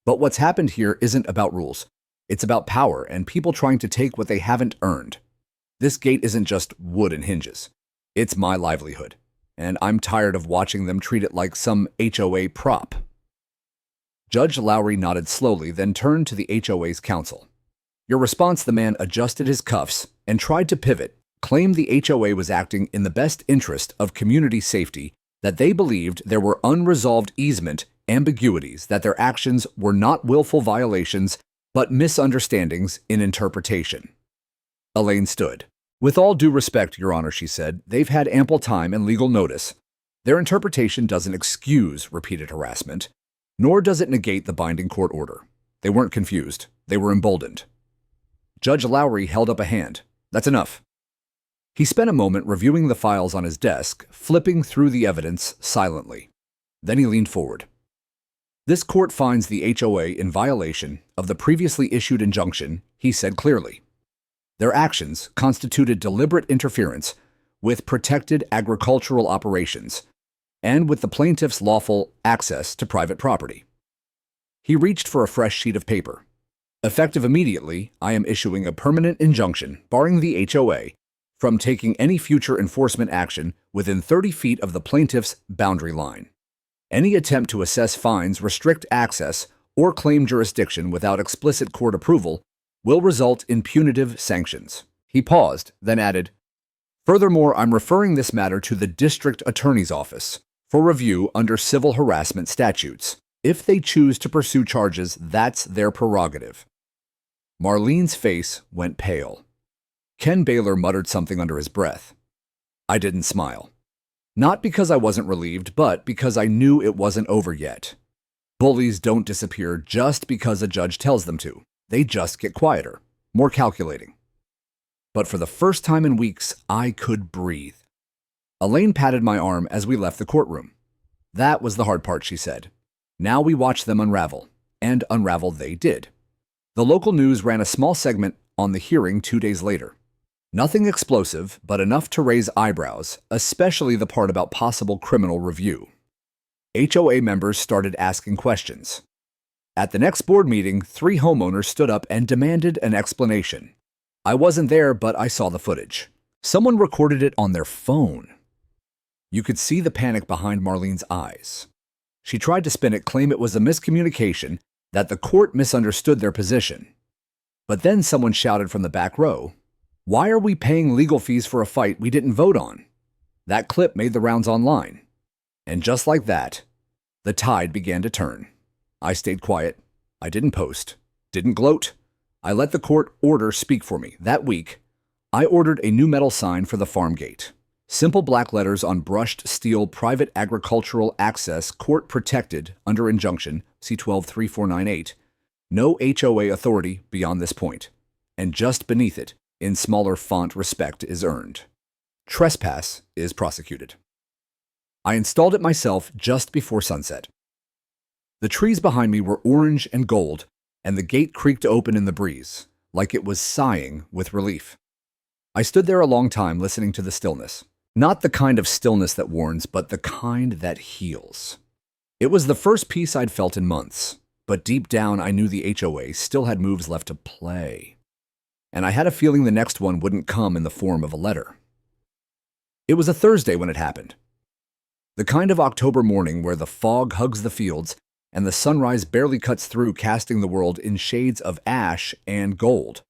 Speaker 1: But what's happened here isn't about rules. It's about power and people trying to take what they haven't earned. This gate isn't just wood and hinges. It's my livelihood, and I'm tired of watching them treat it like some HOA prop." Judge Lowry nodded slowly, then turned to the HOA's counsel. "Your response," the man adjusted his cuffs and tried to pivot, claimed the HOA was acting in the best interest of community safety, that they believed there were unresolved easement ambiguities, that their actions were not willful violations, but misunderstandings in interpretation. Elaine stood. "With all due respect, Your Honor," she said, "they've had ample time and legal notice. Their interpretation doesn't excuse repeated harassment, nor does it negate the binding court order. They weren't confused. They were emboldened." Judge Lowry held up a hand. "That's enough." He spent a moment reviewing the files on his desk, flipping through the evidence silently. Then he leaned forward. "This court finds the HOA in violation of the previously issued injunction," he said clearly. "Their actions constituted deliberate interference with protected agricultural operations and with the plaintiff's lawful access to private property." He reached for a fresh sheet of paper. "Effective immediately, I am issuing a permanent injunction barring the HOA from taking any future enforcement action within 30 feet of the plaintiff's boundary line. Any attempt to assess fines, restrict access, or claim jurisdiction without explicit court approval will result in punitive sanctions." He paused, then added, "Furthermore, I'm referring this matter to the district attorney's office for review under civil harassment statutes. If they choose to pursue charges, that's their prerogative. Marlene's face went pale. Ken Baylor muttered something under his breath. I didn't smile. Not because I wasn't relieved, but because I knew it wasn't over yet. Bullies don't disappear just because a judge tells them to. They just get quieter, more calculating. But for the first time in weeks, I could breathe. Elaine patted my arm as we left the courtroom. That was the hard part, she said. Now we watched them unravel, and unravel they did. The local news ran a small segment on the hearing 2 days later. Nothing explosive, but enough to raise eyebrows, especially the part about possible criminal review. HOA members started asking questions. At the next board meeting, 3 homeowners stood up and demanded an explanation. I wasn't there, but I saw the footage. Someone recorded it on their phone. You could see the panic behind Marlene's eyes. She tried to spin it, claim it was a miscommunication, that the court misunderstood their position. But then someone shouted from the back row, "Why are we paying legal fees for a fight we didn't vote on?" That clip made the rounds online. And just like that, the tide began to turn. I stayed quiet. I didn't post, didn't gloat. I let the court order speak for me. That week, I ordered a new metal sign for the farm gate. Simple black letters on brushed steel, private agricultural access, court protected, under injunction, C-12-3498. No HOA authority beyond this point. And just beneath it, in smaller font, respect is earned. Trespass is prosecuted. I installed it myself just before sunset. The trees behind me were orange and gold, and the gate creaked open in the breeze, like it was sighing with relief. I stood there a long time listening to the stillness. Not the kind of stillness that warns, but the kind that heals. It was the first peace I'd felt in months, but deep down I knew the HOA still had moves left to play. And I had a feeling the next one wouldn't come in the form of a letter. It was a Thursday when it happened. The kind of October morning where the fog hugs the fields and the sunrise barely cuts through, casting the world in shades of ash and gold.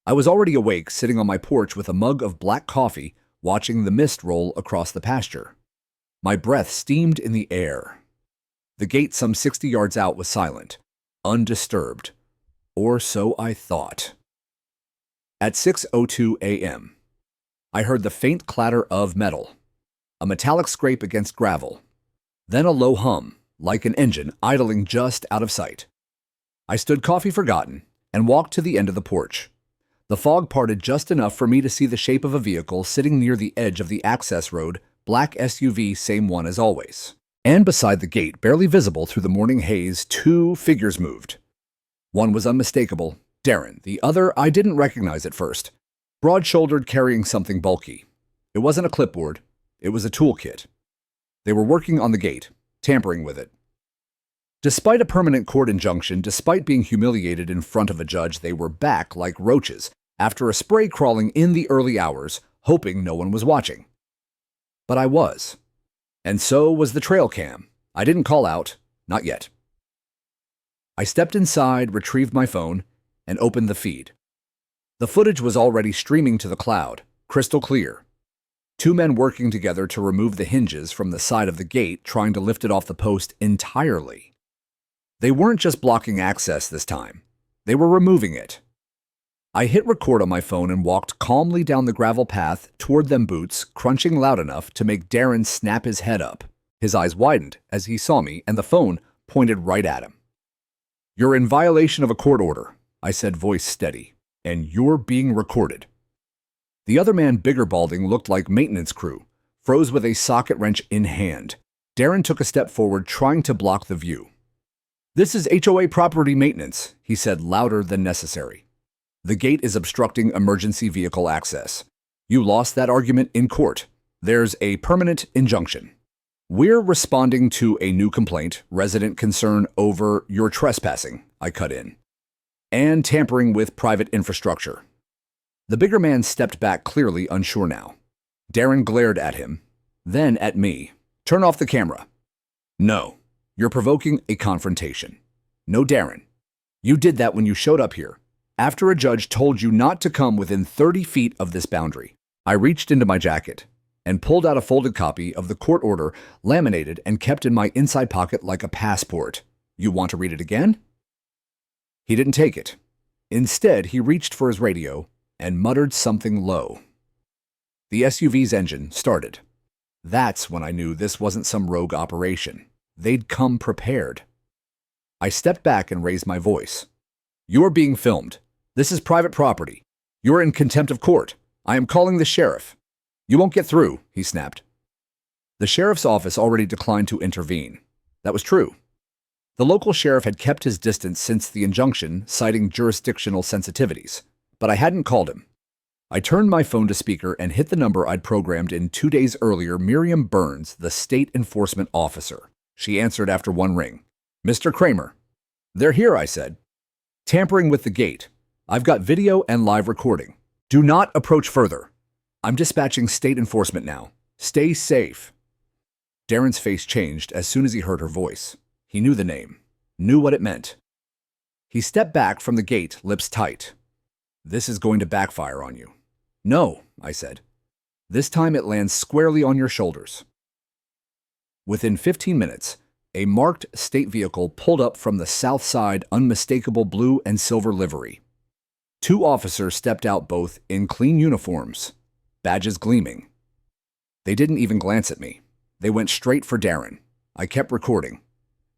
Speaker 1: I was already awake, sitting on my porch with a mug of black coffee, watching the mist roll across the pasture. My breath steamed in the air. The gate some 60 yards out was silent, undisturbed, or so I thought. At 6:02 a.m., I heard the faint clatter of metal, a metallic scrape against gravel, then a low hum, like an engine idling just out of sight. I stood coffee forgotten and walked to the end of the porch. The fog parted just enough for me to see the shape of a vehicle sitting near the edge of the access road, black SUV, same one as always. And beside the gate, barely visible through the morning haze, 2 figures moved. One was unmistakable, Darren. The other I didn't recognize at first. Broad-shouldered, carrying something bulky. It wasn't a clipboard. It was a toolkit. They were working on the gate, tampering with it. Despite a permanent court injunction, despite being humiliated in front of a judge, they were back like roaches after a spray crawling in the early hours, hoping no one was watching. But I was. And so was the trail cam. I didn't call out, not yet. I stepped inside, retrieved my phone, and opened the feed. The footage was already streaming to the cloud, crystal clear. 2 men working together to remove the hinges from the side of the gate, trying to lift it off the post entirely. They weren't just blocking access this time. They were removing it. I hit record on my phone and walked calmly down the gravel path toward them, boots crunching loud enough to make Darren snap his head up. His eyes widened as he saw me, and the phone pointed right at him. "You're in violation of a court order," I said, voice steady, "and you're being recorded." The other man, bigger balding, looked like maintenance crew, froze with a socket wrench in hand. Darren took a step forward, trying to block the view. "This is HOA property maintenance," he said, louder than necessary. "The gate is obstructing emergency vehicle access. You lost that argument in court. There's a permanent injunction. We're responding to a new complaint, resident concern over your trespassing," I cut in, "and tampering with private infrastructure." The bigger man stepped back, clearly unsure now. Darren glared at him, then at me. "Turn off the camera." "No. You're provoking a confrontation." "No, Darren. You did that when you showed up here, after a judge told you not to come within 30 feet of this boundary." I reached into my jacket and pulled out a folded copy of the court order, laminated and kept in my inside pocket like a passport. "You want to read it again?" He didn't take it. Instead, he reached for his radio and muttered something low. The SUV's engine started. That's when I knew this wasn't some rogue operation. They'd come prepared. I stepped back and raised my voice. "You are being filmed. This is private property. You are in contempt of court. I am calling the sheriff." "You won't get through," he snapped. The sheriff's office already declined to intervene. That was true. The local sheriff had kept his distance since the injunction, citing jurisdictional sensitivities, but I hadn't called him. I turned my phone to speaker and hit the number I'd programmed in 2 days earlier, Miriam Burns, the state enforcement officer. She answered after one ring. "Mr. Kramer." "They're here," I said. "Tampering with the gate. I've got video and live recording. Do not approach further. I'm dispatching state enforcement now. Stay safe." Darren's face changed as soon as he heard her voice. He knew the name, knew what it meant. He stepped back from the gate, lips tight. "This is going to backfire on you." "No," I said. "This time it lands squarely on your shoulders." Within 15 minutes, a marked state vehicle pulled up from the south side, unmistakable blue and silver livery. 2 officers stepped out, both in clean uniforms, badges gleaming. They didn't even glance at me. They went straight for Darren. I kept recording.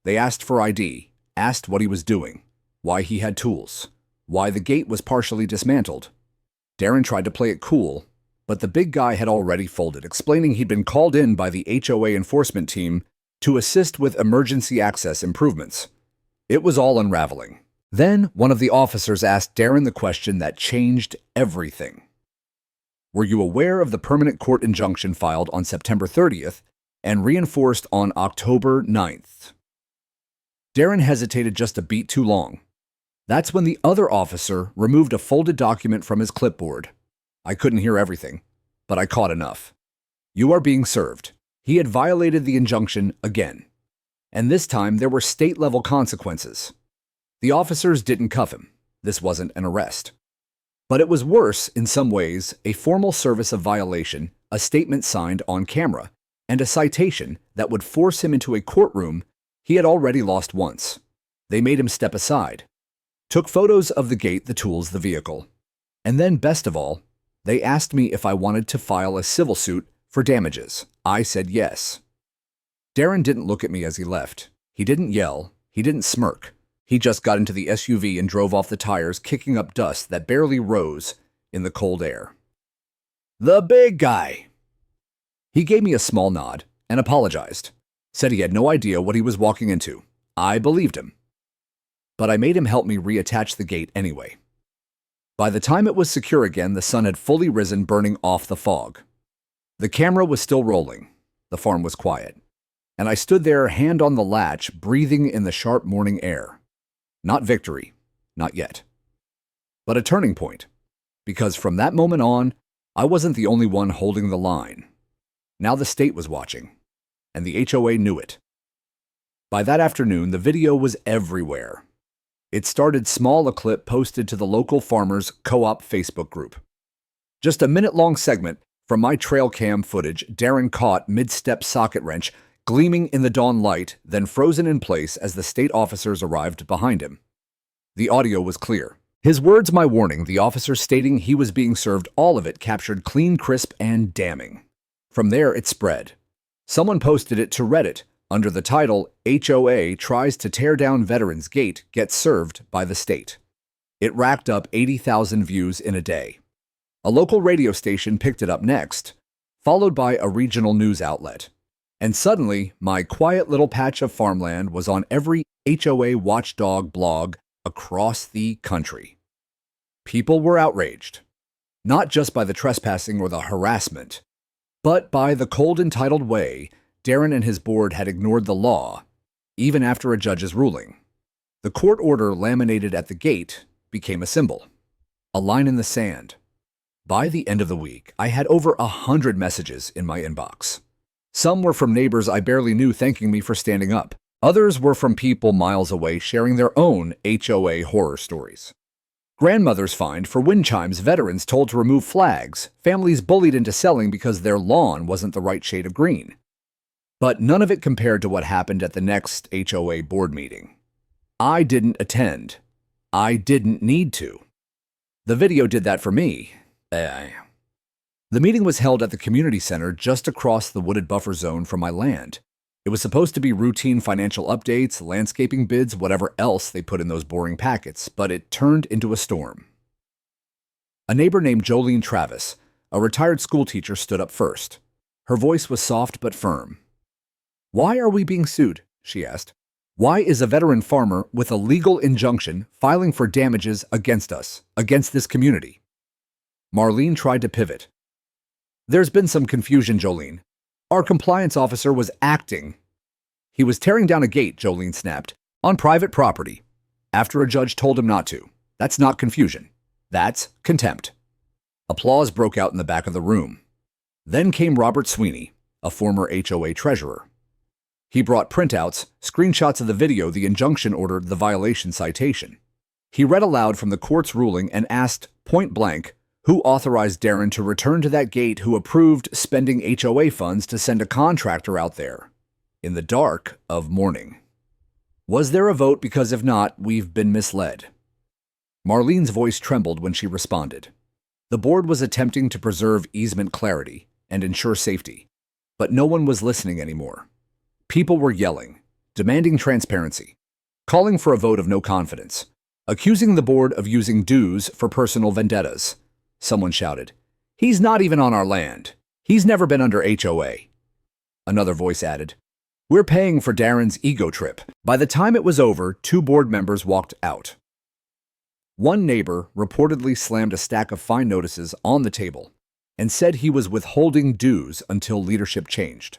Speaker 1: They asked for ID, asked what he was doing, why he had tools, why the gate was partially dismantled. Darren tried to play it cool, but the big guy had already folded, explaining he'd been called in by the HOA enforcement team to assist with emergency access improvements. It was all unraveling. Then one of the officers asked Darren the question that changed everything. "Were you aware of the permanent court injunction filed on September 30th and reinforced on October 9th? Darren hesitated just a beat too long. That's when the other officer removed a folded document from his clipboard. I couldn't hear everything, but I caught enough. "You are being served." He had violated the injunction again. And this time there were state-level consequences. The officers didn't cuff him. This wasn't an arrest. But it was worse in some ways, a formal service of violation, a statement signed on camera, and a citation that would force him into a courtroom he had already lost once. They made him step aside, took photos of the gate, the tools, the vehicle. And then, best of all, they asked me if I wanted to file a civil suit for damages. I said yes. Darren didn't look at me as he left. He didn't yell. He didn't smirk. He just got into the SUV and drove off the tires, kicking up dust that barely rose in the cold air. "The big guy." He gave me a small nod and apologized. Said he had no idea what he was walking into. I believed him. But I made him help me reattach the gate anyway. By the time it was secure again, the sun had fully risen, burning off the fog. The camera was still rolling. The farm was quiet. And I stood there, hand on the latch, breathing in the sharp morning air. Not victory. Not yet. But a turning point. Because from that moment on, I wasn't the only one holding the line. Now the state was watching. And the HOA knew it. By that afternoon, the video was everywhere. It started small, a clip posted to the local farmers' co-op Facebook group. Just a minute-long segment from my trail cam footage, Darren caught mid-step socket wrench gleaming in the dawn light, then frozen in place as the state officers arrived behind him. The audio was clear. His words, my warning, the officers stating he was being served, all of it captured clean, crisp, and damning. From there, it spread. Someone posted it to Reddit under the title, "HOA tries to tear down veterans gate, gets served by the state." It racked up 80,000 views in a day. A local radio station picked it up next, followed by a regional news outlet. And suddenly, my quiet little patch of farmland was on every HOA watchdog blog across the country. People were outraged, not just by the trespassing or the harassment, but by the cold, entitled way Darren and his board had ignored the law, even after a judge's ruling. The court order laminated at the gate became a symbol, a line in the sand. By the end of the week, I had over 100 messages in my inbox. Some were from neighbors I barely knew thanking me for standing up. Others were from people miles away sharing their own HOA horror stories. Grandmothers fined for wind chimes, veterans told to remove flags, families bullied into selling because their lawn wasn't the right shade of green. But none of it compared to what happened at the next HOA board meeting. I didn't attend. I didn't need to. The video did that for me. The meeting was held at the community center just across the wooded buffer zone from my land. It was supposed to be routine financial updates, landscaping bids, whatever else they put in those boring packets, but it turned into a storm. A neighbor named Jolene Travis, a retired schoolteacher, stood up first. Her voice was soft but firm. "Why are we being sued?" she asked. "Why is a veteran farmer with a legal injunction filing for damages against us, against this community?" Marlene tried to pivot. "There's been some confusion, Jolene. Our compliance officer was acting. He was tearing down a gate," Jolene snapped, "on private property, after a judge told him not to. That's not confusion. That's contempt." Applause broke out in the back of the room. Then came Robert Sweeney, a former HOA treasurer. He brought printouts, screenshots of the video the injunction ordered the violation citation. He read aloud from the court's ruling and asked, point blank, who authorized Darren to return to that gate, who approved spending HOA funds to send a contractor out there in the dark of morning. Was there a vote? Because if not, we've been misled. Marlene's voice trembled when she responded. The board was attempting to preserve easement clarity and ensure safety, but no one was listening anymore. People were yelling, demanding transparency, calling for a vote of no confidence, accusing the board of using dues for personal vendettas. Someone shouted, "He's not even on our land. He's never been under HOA." Another voice added, "We're paying for Darren's ego trip." By the time it was over, 2 board members walked out. One neighbor reportedly slammed a stack of fine notices on the table and said he was withholding dues until leadership changed.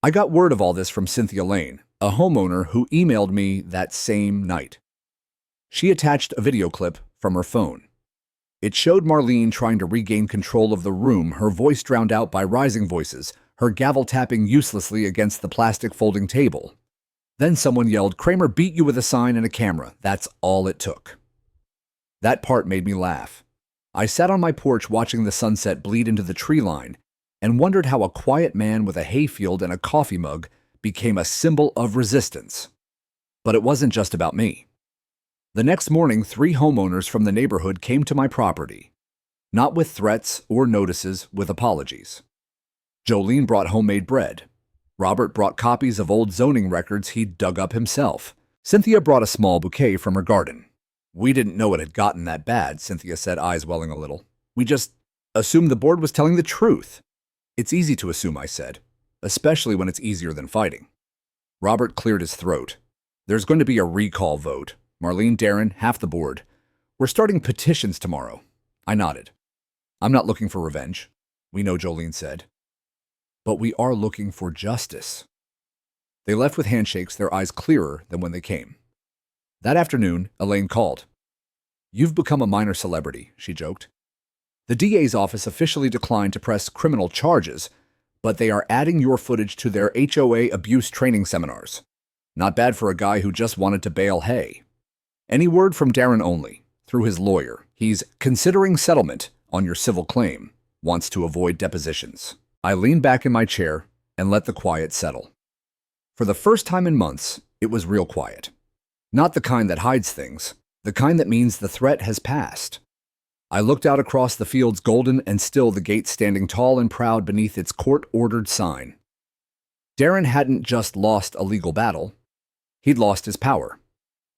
Speaker 1: I got word of all this from Cynthia Lane, a homeowner who emailed me that same night. She attached a video clip from her phone. It showed Marlene trying to regain control of the room, her voice drowned out by rising voices, her gavel tapping uselessly against the plastic folding table. Then someone yelled, "Kramer beat you with a sign and a camera." That's all it took. That part made me laugh. I sat on my porch watching the sunset bleed into the tree line and wondered how a quiet man with a hayfield and a coffee mug became a symbol of resistance. But it wasn't just about me. The next morning, 3 homeowners from the neighborhood came to my property, not with threats or notices, with apologies. Jolene brought homemade bread. Robert brought copies of old zoning records he'd dug up himself. Cynthia brought a small bouquet from her garden. "We didn't know it had gotten that bad," Cynthia said, eyes welling a little. "We just assumed the board was telling the truth." "It's easy to assume," I said, "especially when it's easier than fighting." Robert cleared his throat. "There's going to be a recall vote. Marlene, Darren, half the board. We're starting petitions tomorrow." I nodded. "I'm not looking for revenge." "We know," Jolene said. "But we are looking for justice." They left with handshakes, their eyes clearer than when they came. That afternoon, Elaine called. "You've become a minor celebrity," she joked. "The DA's office officially declined to press criminal charges, but they are adding your footage to their HOA abuse training seminars. Not bad for a guy who just wanted to bale hay. Any word from Darren only, through his lawyer. He's considering settlement on your civil claim, wants to avoid depositions." I leaned back in my chair and let the quiet settle. For the first time in months, it was real quiet. Not the kind that hides things, the kind that means the threat has passed. I looked out across the fields, golden and still, the gate standing tall and proud beneath its court-ordered sign. Darren hadn't just lost a legal battle, he'd lost his power.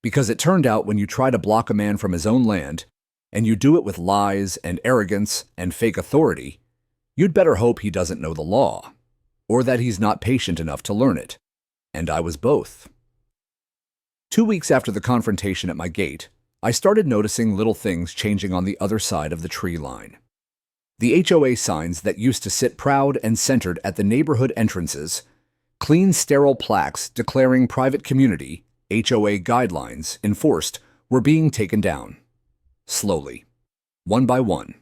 Speaker 1: Because it turned out when you try to block a man from his own land, and you do it with lies and arrogance and fake authority, you'd better hope he doesn't know the law, or that he's not patient enough to learn it. And I was both. 2 weeks after the confrontation at my gate, I started noticing little things changing on the other side of the tree line. The HOA signs that used to sit proud and centered at the neighborhood entrances, clean, sterile plaques declaring private community, HOA guidelines enforced, were being taken down. Slowly. One by one.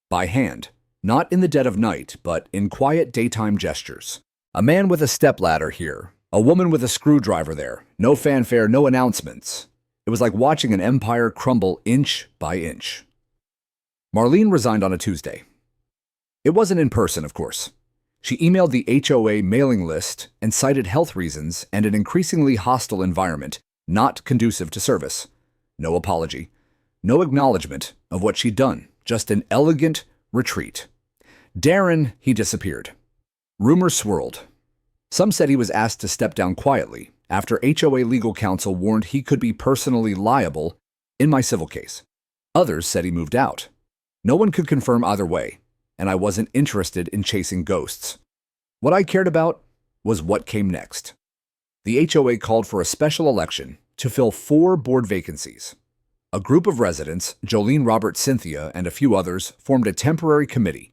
Speaker 1: By hand. Not in the dead of night, but in quiet daytime gestures. A man with a stepladder here. A woman with a screwdriver there. No fanfare, no announcements. It was like watching an empire crumble inch by inch. Marlene resigned on a Tuesday. It wasn't in person, of course. She emailed the HOA mailing list and cited health reasons and an increasingly hostile environment, not conducive to service. No apology. No acknowledgement of what she'd done, just an elegant retreat. Darren, he disappeared. Rumors swirled. Some said he was asked to step down quietly after HOA legal counsel warned he could be personally liable in my civil case. Others said he moved out. No one could confirm either way, and I wasn't interested in chasing ghosts. What I cared about was what came next. The HOA called for a special election to fill 4 board vacancies. A group of residents, Jolene, Robert, Cynthia, and a few others, formed a temporary committee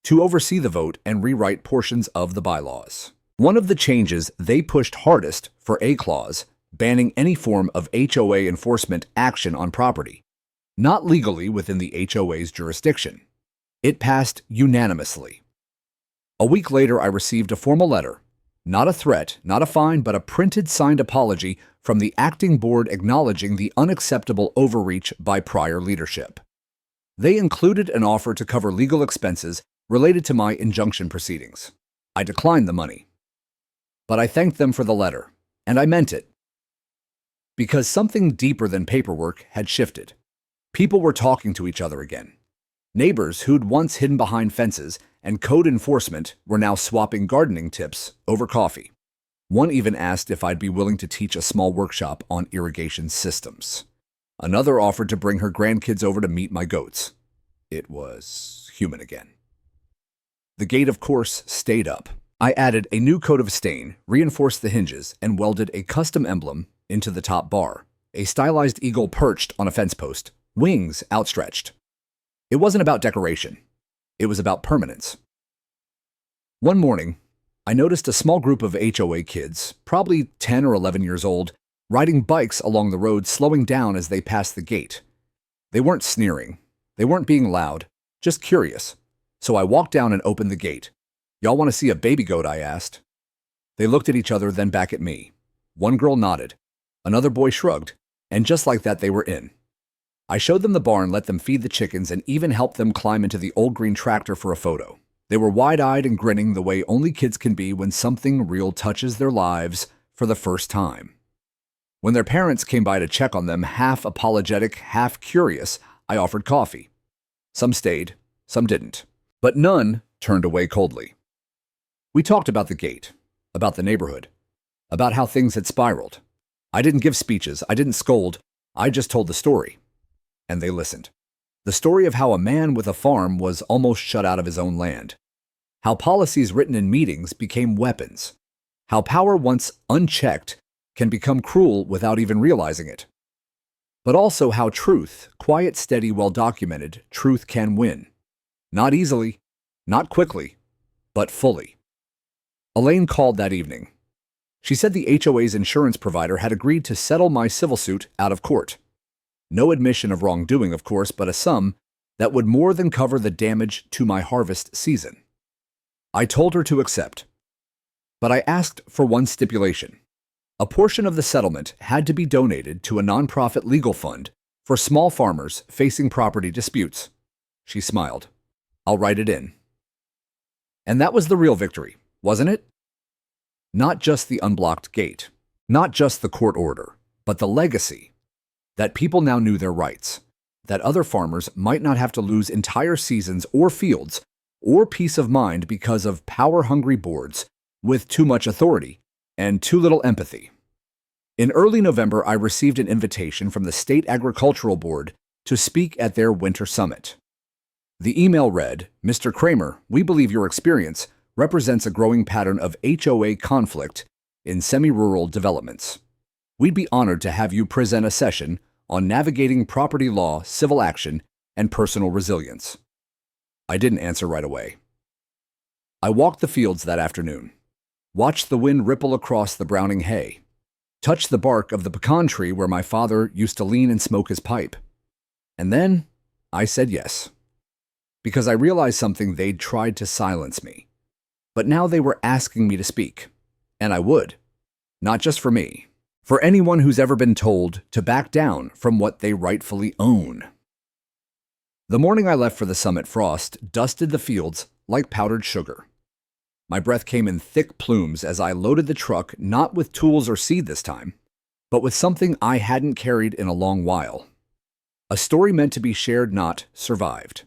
Speaker 1: to oversee the vote and rewrite portions of the bylaws. One of the changes they pushed hardest for a clause banning any form of HOA enforcement action on property, not legally within the HOA's jurisdiction. It passed unanimously. A week later, I received a formal letter, not a threat, not a fine, but a printed signed apology from the acting board acknowledging the unacceptable overreach by prior leadership. They included an offer to cover legal expenses related to my injunction proceedings. I declined the money. But I thanked them for the letter, and I meant it. Because something deeper than paperwork had shifted. People were talking to each other again. Neighbors who'd once hidden behind fences and code enforcement were now swapping gardening tips over coffee. One even asked if I'd be willing to teach a small workshop on irrigation systems. Another offered to bring her grandkids over to meet my goats. It was human again. The gate, of course, stayed up. I added a new coat of stain, reinforced the hinges, and welded a custom emblem into the top bar, a stylized eagle perched on a fence post, wings outstretched. It wasn't about decoration. It was about permanence. One morning, I noticed a small group of HOA kids, probably 10 or 11 years old, riding bikes along the road, slowing down as they passed the gate. They weren't sneering. They weren't being loud, just curious. So I walked down and opened the gate. "Y'all want to see a baby goat?" I asked. They looked at each other, then back at me. One girl nodded. Another boy shrugged, and just like that, they were in. I showed them the barn, let them feed the chickens, and even helped them climb into the old green tractor for a photo. They were wide-eyed and grinning the way only kids can be when something real touches their lives for the first time. When their parents came by to check on them, half apologetic, half curious, I offered coffee. Some stayed, some didn't, but none turned away coldly. We talked about the gate, about the neighborhood, about how things had spiraled. I didn't give speeches, I didn't scold, I just told the story. And they listened. The story of how a man with a farm was almost shut out of his own land. How policies written in meetings became weapons. How power once unchecked can become cruel without even realizing it. But also how truth, quiet, steady, well-documented, truth can win. Not easily, not quickly, but fully. Elaine called that evening. She said the HOA's insurance provider had agreed to settle my civil suit out of court. No admission of wrongdoing, of course, but a sum that would more than cover the damage to my harvest season. I told her to accept. But I asked for one stipulation. A portion of the settlement had to be donated to a nonprofit legal fund for small farmers facing property disputes. She smiled. "I'll write it in." And that was the real victory, wasn't it? Not just the unblocked gate, not just the court order, but the legacy. That people now knew their rights, that other farmers might not have to lose entire seasons or fields or peace of mind because of power-hungry boards with too much authority and too little empathy. In early November, I received an invitation from the State Agricultural Board to speak at their winter summit. The email read, "Mr. Kramer, we believe your experience represents a growing pattern of HOA conflict in semi-rural developments. We'd be honored to have you present a session on navigating property law, civil action, and personal resilience." I didn't answer right away. I walked the fields that afternoon, watched the wind ripple across the browning hay, touched the bark of the pecan tree where my father used to lean and smoke his pipe. And then I said yes, because I realized something. They'd tried to silence me, but now they were asking me to speak, and I would, not just for me. For anyone who's ever been told to back down from what they rightfully own. The morning I left for the summit, frost dusted the fields like powdered sugar. My breath came in thick plumes as I loaded the truck, not with tools or seed this time, but with something I hadn't carried in a long while. A story meant to be shared, not survived.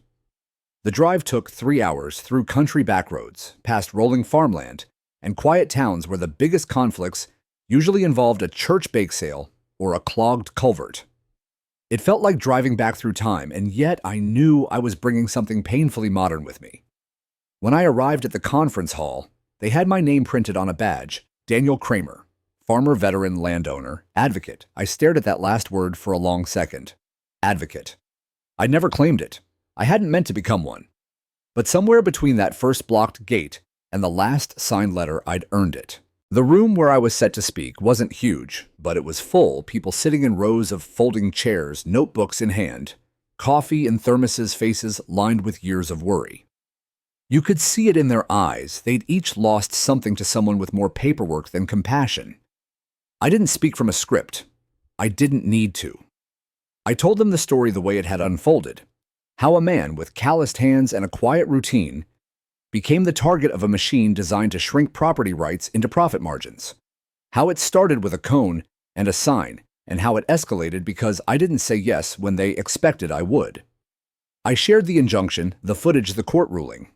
Speaker 1: The drive took 3 hours through country backroads, past rolling farmland, and quiet towns where the biggest conflicts usually involved a church bake sale or a clogged culvert. It felt like driving back through time, and yet I knew I was bringing something painfully modern with me. When I arrived at the conference hall, they had my name printed on a badge, Daniel Kramer, farmer, veteran, landowner, advocate. I stared at that last word for a long second. Advocate. I'd never claimed it. I hadn't meant to become one. But somewhere between that first blocked gate and the last signed letter, I'd earned it. The room where I was set to speak wasn't huge, but it was full, people sitting in rows of folding chairs, notebooks in hand, coffee in thermoses, faces lined with years of worry. You could see it in their eyes. They'd each lost something to someone with more paperwork than compassion. I didn't speak from a script. I didn't need to. I told them the story the way it had unfolded, how a man with calloused hands and a quiet routine became the target of a machine designed to shrink property rights into profit margins, how it started with a cone and a sign, and how it escalated because I didn't say yes when they expected I would. I shared the injunction, the footage, the court ruling.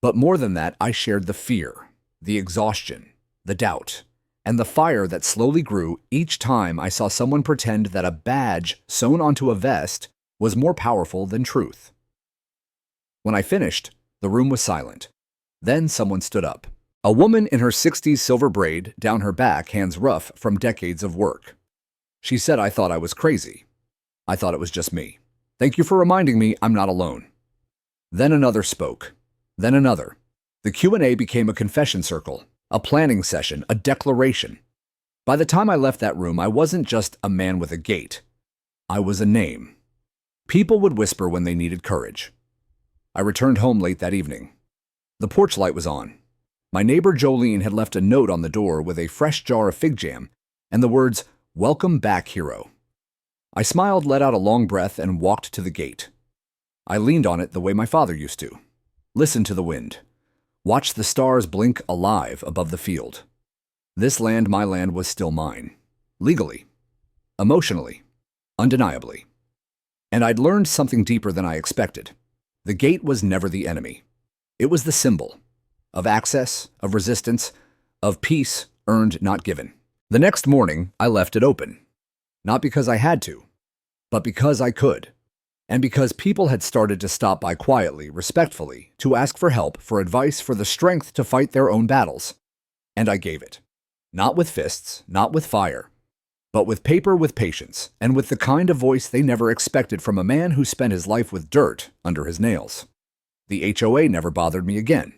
Speaker 1: But more than that, I shared the fear, the exhaustion, the doubt, and the fire that slowly grew each time I saw someone pretend that a badge sewn onto a vest was more powerful than truth. When I finished, the room was silent. Then someone stood up. A woman in her 60s, silver braid down her back, hands rough from decades of work. She said I thought I was crazy. I thought it was just me. Thank you for reminding me I'm not alone. Then another spoke. Then another. The Q&A became a confession circle, a planning session, a declaration. By the time I left that room, I wasn't just a man with a gate. I was a name. People would whisper when they needed courage. I returned home late that evening. The porch light was on. My neighbor Jolene had left a note on the door with a fresh jar of fig jam and the words, "Welcome back, hero." I smiled, let out a long breath, and walked to the gate. I leaned on it the way my father used to. Listened to the wind. Watched the stars blink alive above the field. This land, my land, was still mine. Legally. Emotionally. Undeniably. And I'd learned something deeper than I expected. The gate was never the enemy. It was the symbol of access, of resistance, of peace earned, not given. The next morning, I left it open. Not because I had to, but because I could. And because people had started to stop by quietly, respectfully, to ask for help, for advice, for the strength to fight their own battles. And I gave it. Not with fists, not with fire, but with paper, with patience, and with the kind of voice they never expected from a man who spent his life with dirt under his nails. The HOA never bothered me again.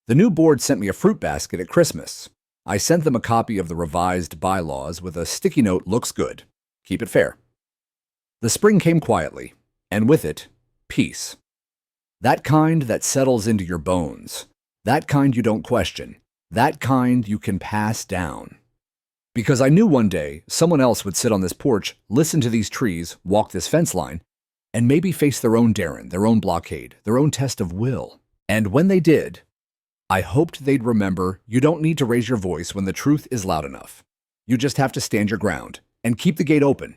Speaker 1: The new board sent me a fruit basket at Christmas. I sent them a copy of the revised bylaws with a sticky note, "Looks good. Keep it fair." The spring came quietly, and with it, peace. That kind that settles into your bones. That kind you don't question. That kind you can pass down. Because I knew one day someone else would sit on this porch, listen to these trees, walk this fence line, and maybe face their own Darren, their own blockade, their own test of will. And when they did, I hoped they'd remember you don't need to raise your voice when the truth is loud enough. You just have to stand your ground and keep the gate open.